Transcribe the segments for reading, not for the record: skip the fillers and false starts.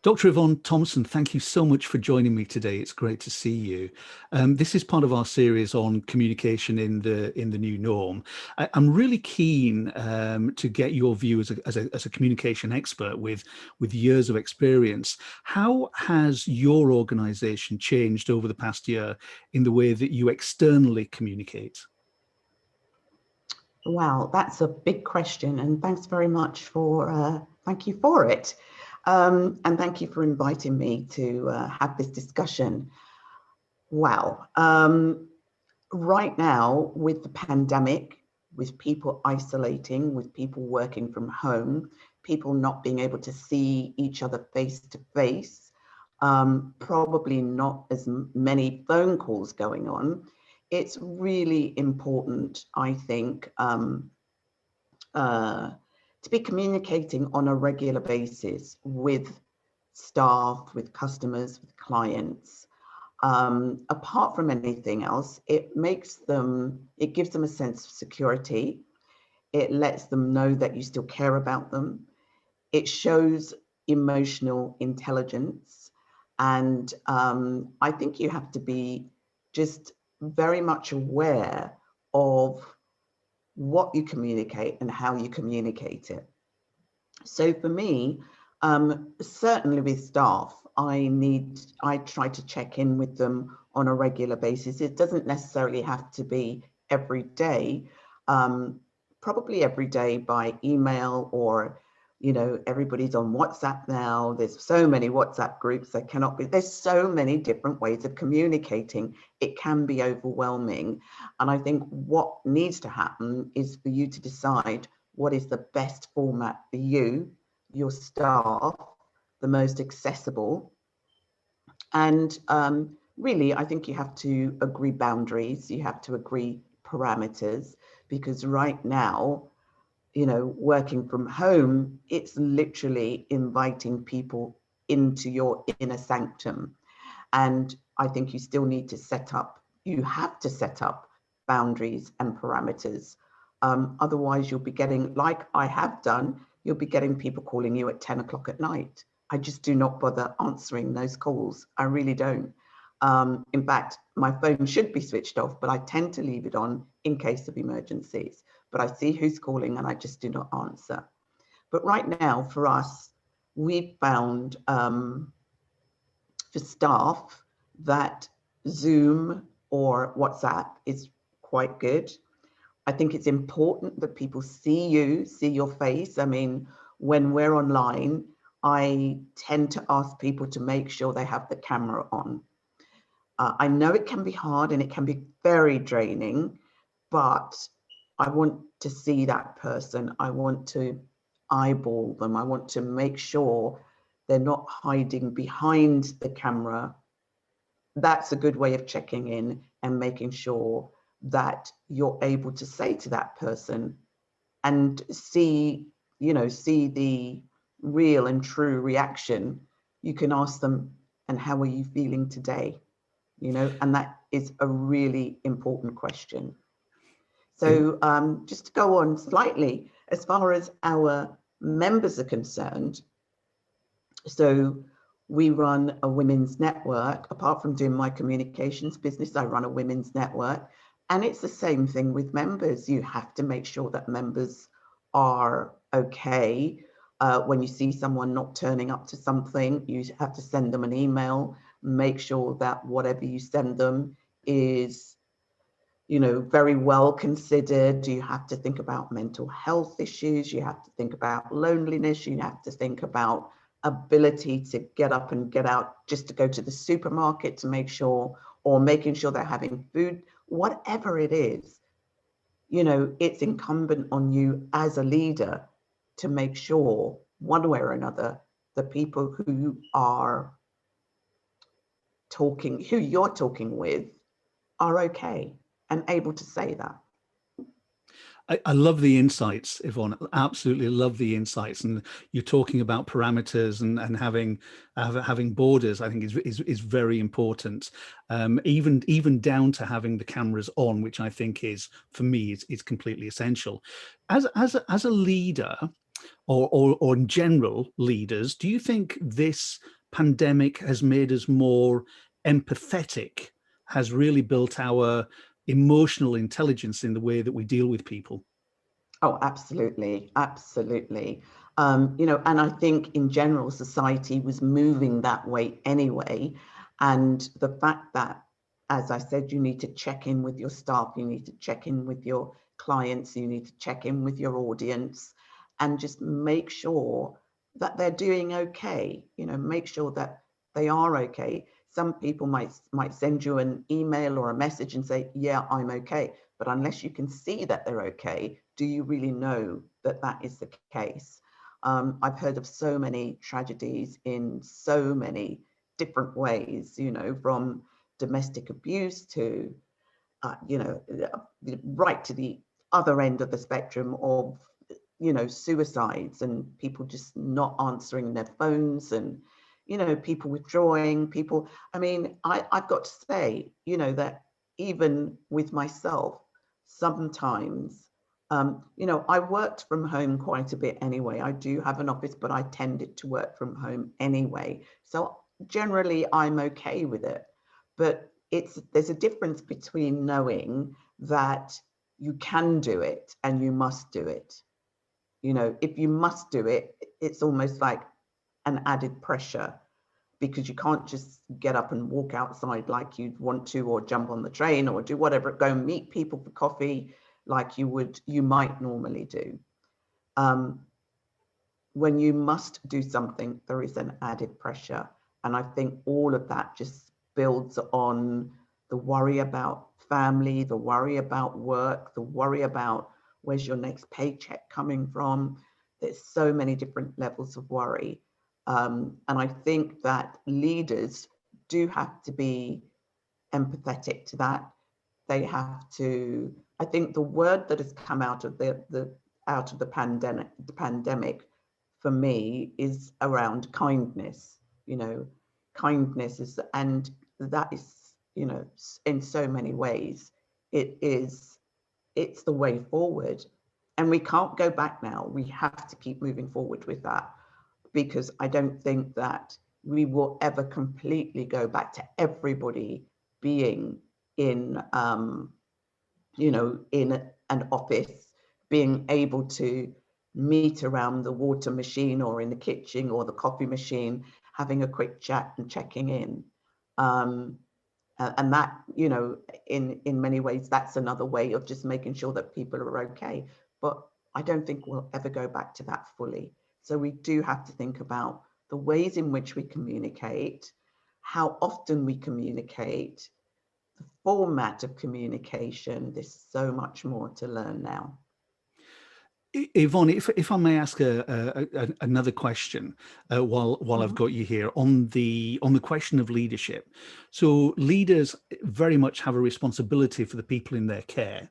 Dr. Yvonne Thompson, thank you so much for joining me today. It's great to see you. This is part of our series on communication in the new norm. I'm really keen to get your view as a communication expert with years of experience. How has your organization changed over the past year in the way that you externally communicate? Wow, that's a big question, and thanks very much for thank you for it. And thank you for inviting me to have this discussion. Wow. Right now, with the pandemic, with people isolating, with people working from home, people not being able to see each other face to face, probably not as many phone calls going on, it's really important, I think, to be communicating on a regular basis with staff, with customers, with clients. Apart from anything else, it gives them a sense of security. It lets them know that you still care about them. It shows emotional intelligence. And I think you have to be just very much aware of what you communicate and how you communicate it. So for me, certainly with staff, I try to check in with them on a regular basis. It doesn't necessarily have to be every day, probably every day by email, or, everybody's on WhatsApp now. There's so many WhatsApp groups that cannot be, there's so many different ways of communicating. It can be overwhelming. And I think what needs to happen is for you to decide what is the best format for you, your staff, the most accessible. And really, I think you have to agree boundaries, you have to agree parameters, because right now, working from home, it's literally inviting people into your inner sanctum. And I think you still need to you have to set up boundaries and parameters. Otherwise, you'll be getting, like I have done, you'll be getting people calling you at 10 o'clock at night. I just do not bother answering those calls. I really don't. In fact, my phone should be switched off, but I tend to leave it on in case of emergencies. But I see who's calling and I just do not answer. But right now, for us, we've found for staff that Zoom or WhatsApp is quite good. I think it's important that people see you, see your face. I mean, when we're online, I tend to ask people to make sure they have the camera on. I know it can be hard and it can be very draining, but I want to see that person. I want to eyeball them. I want to make sure they're not hiding behind the camera. That's a good way of checking in and making sure that you're able to say to that person and see the real and true reaction. You can ask them, and how are you feeling today? And that is a really important question. So just to go on slightly, as far as our members are concerned, so we run a women's network. Apart from doing my communications business, I run a women's network. And it's the same thing with members. You have to make sure that members are okay. When you see someone not turning up to something, you have to send them an email. Make sure that whatever you send them is, very well considered. You have to think about mental health issues. You have to think about loneliness. You have to think about ability to get up and get out, just to go to the supermarket to make sure, or making sure they're having food, whatever it is. It's incumbent on you as a leader to make sure, one way or another, the people who you're talking with are okay and able to say that. I love the insights, Yvonne. Absolutely love the insights, and you're talking about parameters and having borders. I think is very important. Even down to having the cameras on, which I think is, for me, is completely essential. As a leader, or in general leaders, do you think this pandemic has made us more empathetic, has really built our emotional intelligence in the way that we deal with people? Oh, absolutely, absolutely. And I think in general, society was moving that way anyway. And the fact that, as I said, you need to check in with your staff, you need to check in with your clients, you need to check in with your audience, and just make sure that they're doing okay. Make sure that they are okay. Some people might send you an email or a message and say, yeah, I'm okay. But unless you can see that they're okay, do you really know that that is the case? I've heard of so many tragedies in so many different ways, from domestic abuse to, right to the other end of the spectrum of, suicides and people just not answering their phones and, people withdrawing, people. I mean, I've got to say, that even with myself, sometimes, I worked from home quite a bit anyway. I do have an office, but I tended to work from home anyway. So generally I'm okay with it. But there's a difference between knowing that you can do it and you must do it. If you must do it, it's almost like an added pressure, because you can't just get up and walk outside like you'd want to, or jump on the train or do whatever, go and meet people for coffee like you might normally do. When you must do something, there is an added pressure. And I think all of that just builds on the worry about family, the worry about work, the worry about where's your next paycheck coming from. There's so many different levels of worry. And I think that leaders do have to be empathetic to that. They have to, I think the word that has come out of the pandemic for me is around kindness. Kindness is, and that is, in so many ways, it's the way forward. And we can't go back now. We have to keep moving forward with that, because I don't think that we will ever completely go back to everybody being in, in an office, being able to meet around the water machine or in the kitchen or the coffee machine, having a quick chat and checking in. And that, in many ways, that's another way of just making sure that people are okay. But I don't think we'll ever go back to that fully. So we do have to think about the ways in which we communicate, how often we communicate, the format of communication. There's so much more to learn now. Yvonne, if I may ask another question while I've got you here on the question of leadership. So leaders very much have a responsibility for the people in their care.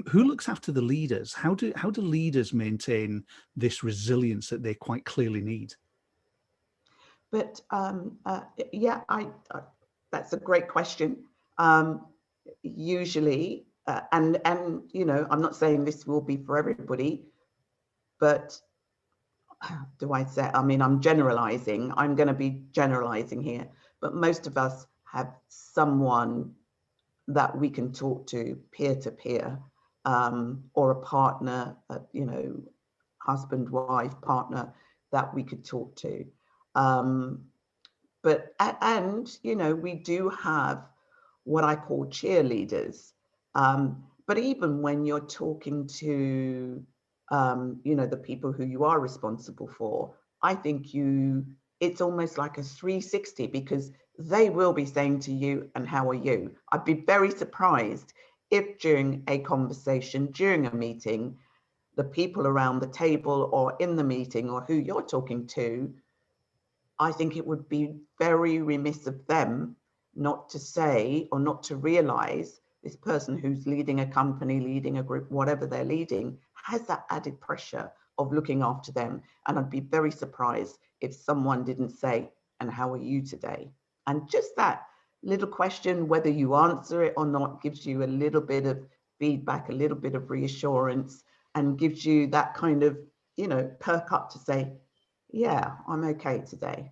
Who looks after the leaders? How do leaders maintain this resilience that they quite clearly need? But yeah, that's a great question. Usually, and I'm not saying this will be for everybody, but do I say? I mean, I'm generalizing. I'm going to be generalizing here, but most of us have someone that we can talk to peer to peer, or a partner, husband, wife, partner that we could talk to. We do have what I call cheerleaders. But even when you're talking to, the people who you are responsible for, I think it's almost like a 360, because they will be saying to you, and how are you? I'd be very surprised if during a conversation, during a meeting, the people around the table or in the meeting or who you're talking to, I think it would be very remiss of them not to say or not to realize this person who's leading a company, leading a group, whatever they're leading, has that added pressure of looking after them. And I'd be very surprised if someone didn't say, and how are you today? And just that little question, whether you answer it or not, gives you a little bit of feedback, a little bit of reassurance, and gives you that kind of perk up to say, yeah, I'm okay today.